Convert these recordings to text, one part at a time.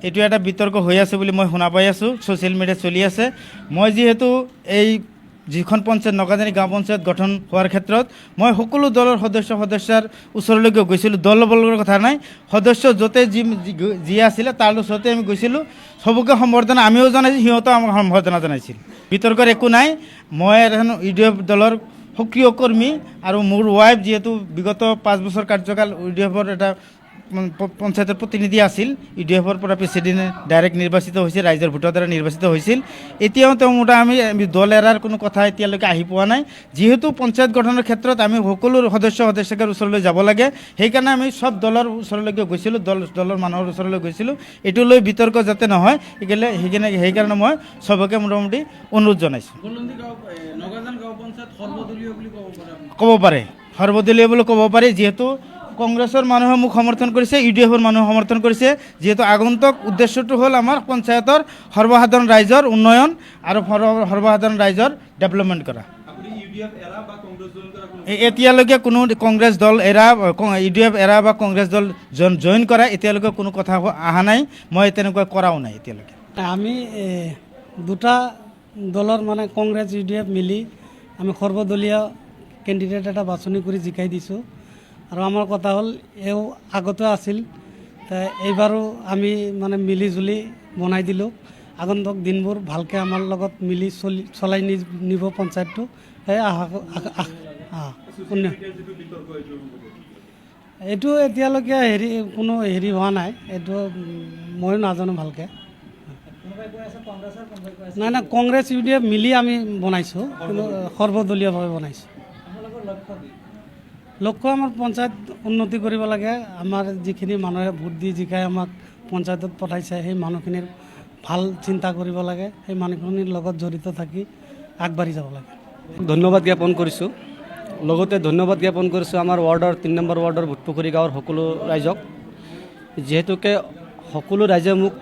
এইটো এটা বিতৰ্ক হৈ আছে বুলি মই শুনা পাই আছোঁ, ছ'চিয়েল মিডিয়াত চলি আছে। মই যিহেতু এই যিখন পঞ্চায়ত নগাজানি গাঁও পঞ্চায়ত গঠন হোৱাৰ ক্ষেত্ৰত মই সকলো দলৰ সদস্যাৰ ওচৰলৈকে গৈছিলোঁ। দল বলৰ কথা নাই, সদস্য য'তে যি আছিলে তাৰ ওচৰতে আমি গৈছিলোঁ, চবকে সম্বৰ্ধনা আমিও জনাইছোঁ, সিহঁতেও আমাক সম্বৰ্ধনা জনাইছিল। বিতৰ্কৰ একো নাই। মই এখন UDF দলৰ সক্ৰিয় কৰ্মী আৰু মোৰ ৱাইফ যিহেতু বিগত 5 বছৰ কাৰ্যকাল UDFৰ এটা পঞ্চায়তৰ প্ৰতিনিধি আছিল, UDFৰ পৰা প্ৰেচিডেণ্ট ডাইৰেক্ট নিৰ্বাচিত হৈছিল, ৰাইজৰ ভোটৰ দ্বাৰা নিৰ্বাচিত হৈছিল। এতিয়াও তেওঁ আমি দল এৰাৰ কোনো কথা এতিয়ালৈকে আহি পোৱা নাই। যিহেতু পঞ্চায়ত গঠনৰ ক্ষেত্ৰত আমি সকলো সদস্যৰ ওচৰলৈ যাব লাগে, সেইকাৰণে আমি চব দলৰ ওচৰলৈকে গৈছিলোঁ, দলৰ মানুহৰ ওচৰলৈ গৈছিলোঁ। এইটো লৈ বিতৰ্ক যাতে নহয়, সেইকাৰণে মই চবকে মোটামুটি অনুৰোধ জনাইছোঁ। ক'ব পাৰে, সৰ্বদলীয় বুলি ক'ব পাৰি। যিহেতু কংগ্ৰেছৰ মানুহে মোক সমৰ্থন কৰিছে, UDFৰ মানুহে সমৰ্থন কৰিছে। যিহেতু আগন্তুক উদ্দেশ্যটো হ'ল আমাৰ পঞ্চায়তৰ সৰ্বসাধাৰণ ৰাইজৰ উন্নয়ন আৰু সৰ্বসাধাৰণ ৰাইজৰ ডেভেলপমেণ্ট কৰা। এতিয়ালৈকে কোনো কংগ্ৰেছ দল এৰা, UDF এৰা বা কংগ্ৰেছ দল জইন কৰা এতিয়ালৈকে কোনো কথা অহা নাই। মই তেনেকুৱা কৰাও নাই এতিয়ালৈকে। আমি দুটা দলৰ মানে কংগ্ৰেছ UDF মিলি আমি সৰ্বদলীয় কেণ্ডিডেট এটা বাছনি কৰি জিকাই দিছোঁ। আৰু আমাৰ কথা হ'ল এও আগতে আছিল, এইবাৰো আমি মানে মিলি জুলি বনাই দিলোঁ। আগন্তুক দিনবোৰ ভালকৈ আমাৰ লগত মিলি চলাই নিব পঞ্চায়তটো। সেই এইটো এতিয়ালৈকে কোনো হোৱা নাই, এইটো ময়ো নাজানো ভালকৈ। নাই কংগ্ৰেছ UDF মিলি আমি বনাইছোঁ, কিন্তু সৰ্বদলীয়ভাৱে বনাইছোঁ। লক্ষ্য আমাৰ পঞ্চায়ত উন্নতি কৰিব লাগে। আমাৰ যিখিনি মানুহে ভোট দি জিকাই আমাক পঞ্চায়তত পঠাইছে, সেই মানুহখিনিৰ ভাল চিন্তা কৰিব লাগে, সেই মানুহখিনিৰ লগত জড়িত থাকি আগবাঢ়ি যাব লাগে। ধন্যবাদ জ্ঞাপন কৰিছোঁ। লগতে ধন্যবাদ জ্ঞাপন কৰিছোঁ আমাৰ ৱাৰ্ডৰ 3 নম্বৰ ৱাৰ্ডৰ ভূতপুখুৰী গাঁৱৰ সকলো ৰাইজক, যিহেতুকে সকলো ৰাইজে মোক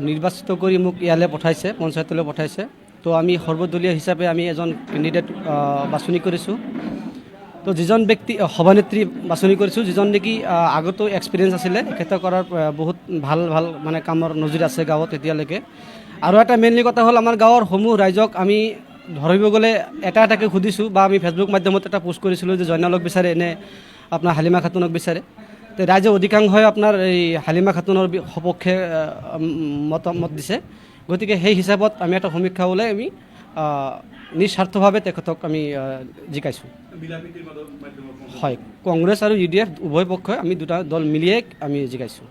নিৰ্বাচিত কৰি মোক ইয়ালৈ পঠাইছে, পঞ্চায়তলৈ পঠাইছে। তো আমি সৰ্বদলীয় হিচাপে আমি এজন কেণ্ডিডেট বাছনি কৰিছোঁ। তো যিজন ব্যক্তি সভানেত্ৰী বাছনি কৰিছোঁ, যিজন নেকি আগতো এক্সপিৰিয়েঞ্চ আছিলে, তেখেতে কৰাৰ বহুত ভাল মানে কামৰ নজিৰ আছে গাঁৱত এতিয়ালৈকে। আৰু এটা মেইনলি কথা হ'ল, আমাৰ গাঁৱৰ সমূহ ৰাইজক আমি ধৰিব গ'লে এটাকৈ সুধিছোঁ, বা আমি ফেচবুক মাধ্যমত এটা পোষ্ট কৰিছিলোঁ যে জয়নালক বিচাৰে নে আপোনাৰ হালিমা খাতুনক বিচাৰে। তো ৰাইজে অধিকাংশই আপোনাৰ এই হালিমা খাতুনৰ সপক্ষে মতামত দিছে। গতিকে সেই হিচাপত আমি এটা সমীক্ষা ওলাই আমি নিস্বাৰ্থভাৱে তেখেতক আমি জিকাইছোঁ। হয়, কংগ্ৰেছ আৰু UDF উভয় পক্ষই আমি দুটা দল মিলিয়ে আমি জিকাইছোঁ।